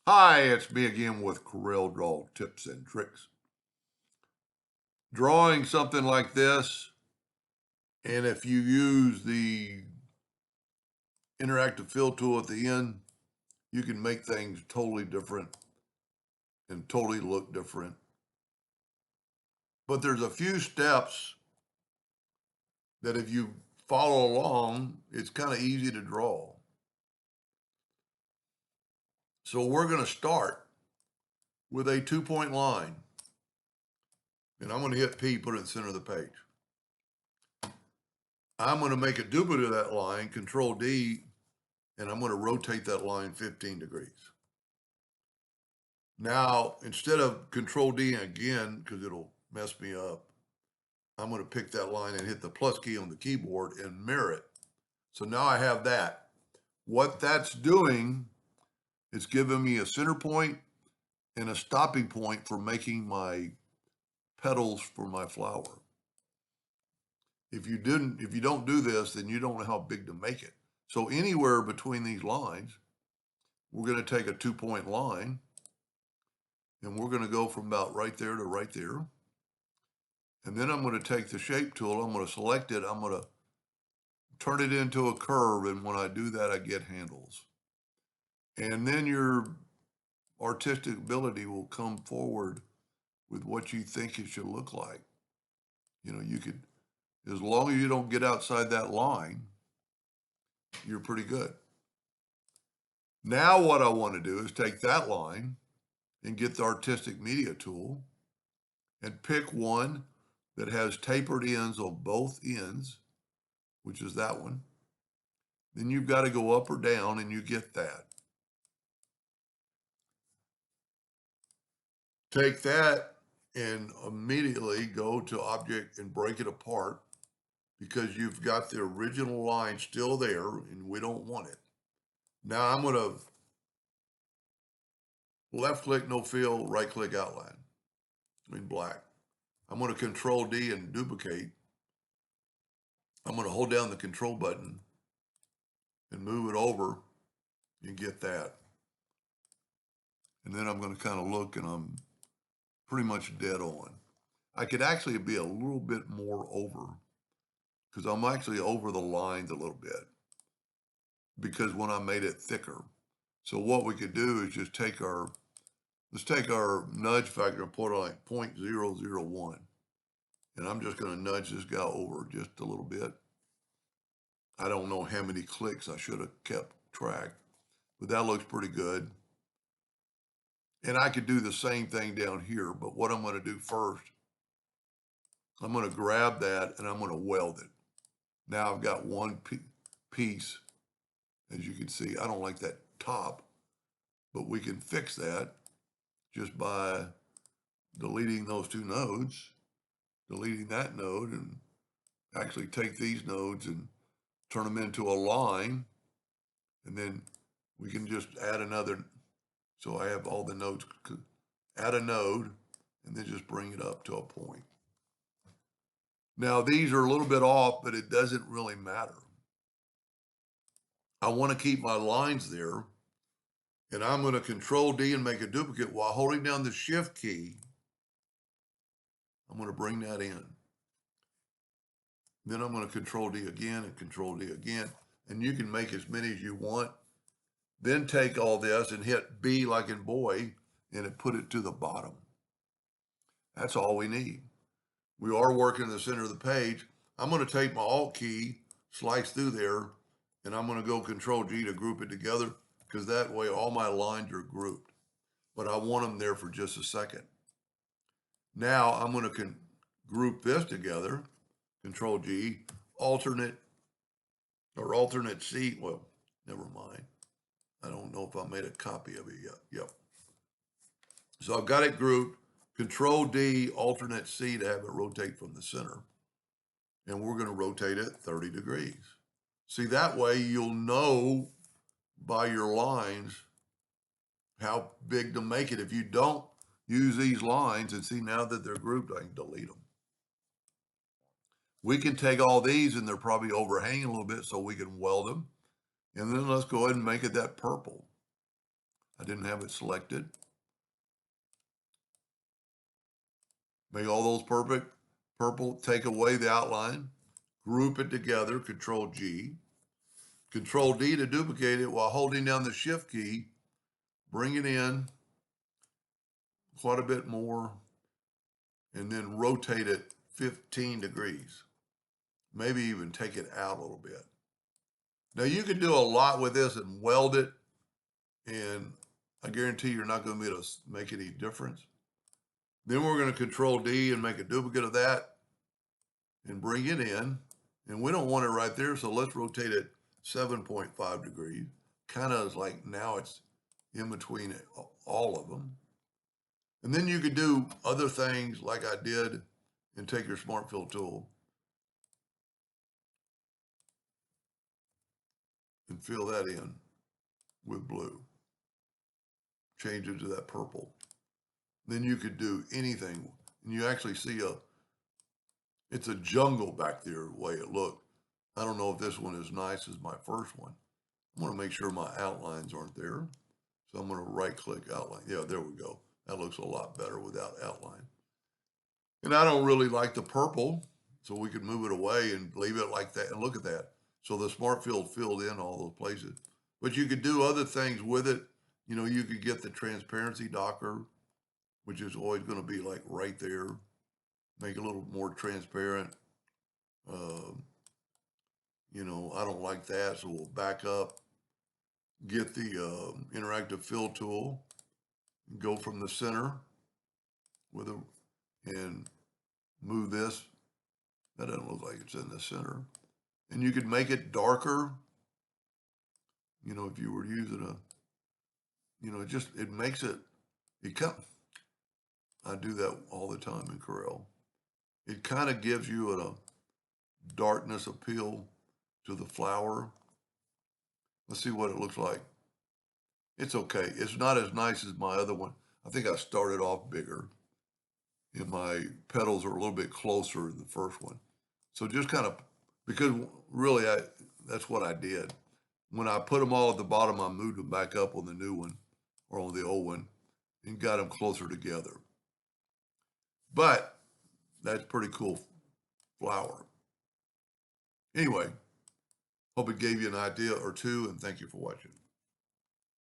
Hi, it's me again with Corel Draw Tips and Tricks. Drawing something like this, and if you use the interactive fill tool at the end, you can make things totally different and totally look different. But there's a few steps that if you follow along, it's kind of easy to draw. So we're going to start with a 2-point line. And I'm going to hit P, put it in the center of the page. I'm going to make a duplicate of that line, Control D, and I'm going to rotate that line 15 degrees. Now, instead of Control D again, because it'll mess me up, I'm going to pick that line and hit the plus key on the keyboard and mirror it. So now I have that. What that's doing is giving me a center point and a stopping point for making my petals for my flower. If you don't do this, then you don't know how big to make it. So anywhere between these lines, we're going to take a 2-point line and we're going to go from about right there to right there. And then I'm going to take the shape tool, I'm going to select it, I'm going to turn it into a curve, and when I do that, I get handles. And then your artistic ability will come forward with what you think it should look like. You know, you could, as long as you don't get outside that line, you're pretty good. Now what I want to do is take that line and get the artistic media tool and pick one that has tapered ends on both ends, which is that one. Then you've got to go up or down and you get that. Take that and immediately go to object and break it apart because you've got the original line still there and we don't want it. Now I'm going to left click, no fill, right click outline in black. I'm going to Control D and duplicate. I'm going to hold down the control button and move it over and get that. And then I'm going to kind of look and I'm pretty much dead on. I could actually be a little bit more over because I'm actually over the lines a little bit because when I made it thicker. So what we could do is just take let's take our nudge factor and put it like 0.001. And I'm just going to nudge this guy over just a little bit. I don't know how many clicks, I should have kept track, but that looks pretty good. And I could do the same thing down here, but what I'm going to do first, I'm going to grab that and I'm going to weld it. Now I've got one piece, as you can see. I don't like that top, but we can fix that just by deleting those two nodes, deleting that node, and actually take these nodes and turn them into a line, and then we can just add another. So I have all the nodes, add a node, and then just bring it up to a point. Now these are a little bit off, but it doesn't really matter. I want to keep my lines there, and I'm going to Control D and make a duplicate while holding down the Shift key. I'm going to bring that in. Then I'm going to Control D again and Control D again, and you can make as many as you want. Then take all this and hit B like in boy, and it put it to the bottom. That's all we need. We are working in the center of the page. I'm going to take my Alt key, slice through there, and I'm going to go Control G to group it together because that way all my lines are grouped. But I want them there for just a second. Now I'm going to group this together, Control G, alternate C. Well, never mind. I don't know if I made a copy of it yet. Yep. So I've got it grouped. Control D, alternate C to have it rotate from the center. And we're going to rotate it 30 degrees. See, that way you'll know by your lines how big to make it. If you don't use these lines, and see now that they're grouped, I can delete them. We can take all these and they're probably overhanging a little bit so we can weld them. And then let's go ahead and make it that purple. I didn't have it selected. Make all those purple, take away the outline, group it together, Control G. Control D to duplicate it while holding down the Shift key, bring it in quite a bit more, and then rotate it 15 degrees. Maybe even take it out a little bit. Now you can do a lot with this and weld it, and I guarantee you're not going to be able to make any difference. Then we're going to Control D and make a duplicate of that and bring it in. And we don't want it right there, so let's rotate it 7.5 degrees. Kind of like now it's in between all of them. And then you could do other things like I did and take your Smart Fill tool and fill that in with blue. Change it to that purple. Then you could do anything. And you actually see it's a jungle back there, the way it looked. I don't know if this one is nice as my first one. I want to make sure my outlines aren't there. So I'm going to right click outline. Yeah, there we go. That looks a lot better without outline. And I don't really like the purple, so we could move it away and leave it like that. And look at that. So the Smart Fill filled in all those places. But you could do other things with it. You know, you could get the transparency docker, which is always going to be like right there. Make it a little more transparent. You know, I don't like that, so we'll back up. Get the interactive fill tool. Go from the center with a and move this. That doesn't look like it's in the center. And you could make it darker. You know, if you were using you know, it makes it I do that all the time in Corel. It kind of gives you a darkness appeal to the flower. Let's see what it looks like. It's okay. It's not as nice as my other one. I think I started off bigger. And my petals are a little bit closer than the first one. So just kind of, because really that's what I did. When I put them all at the bottom, I moved them back up on the new one or on the old one and got them closer together. But that's pretty cool flower. Anyway, hope it gave you an idea or two, and thank you for watching.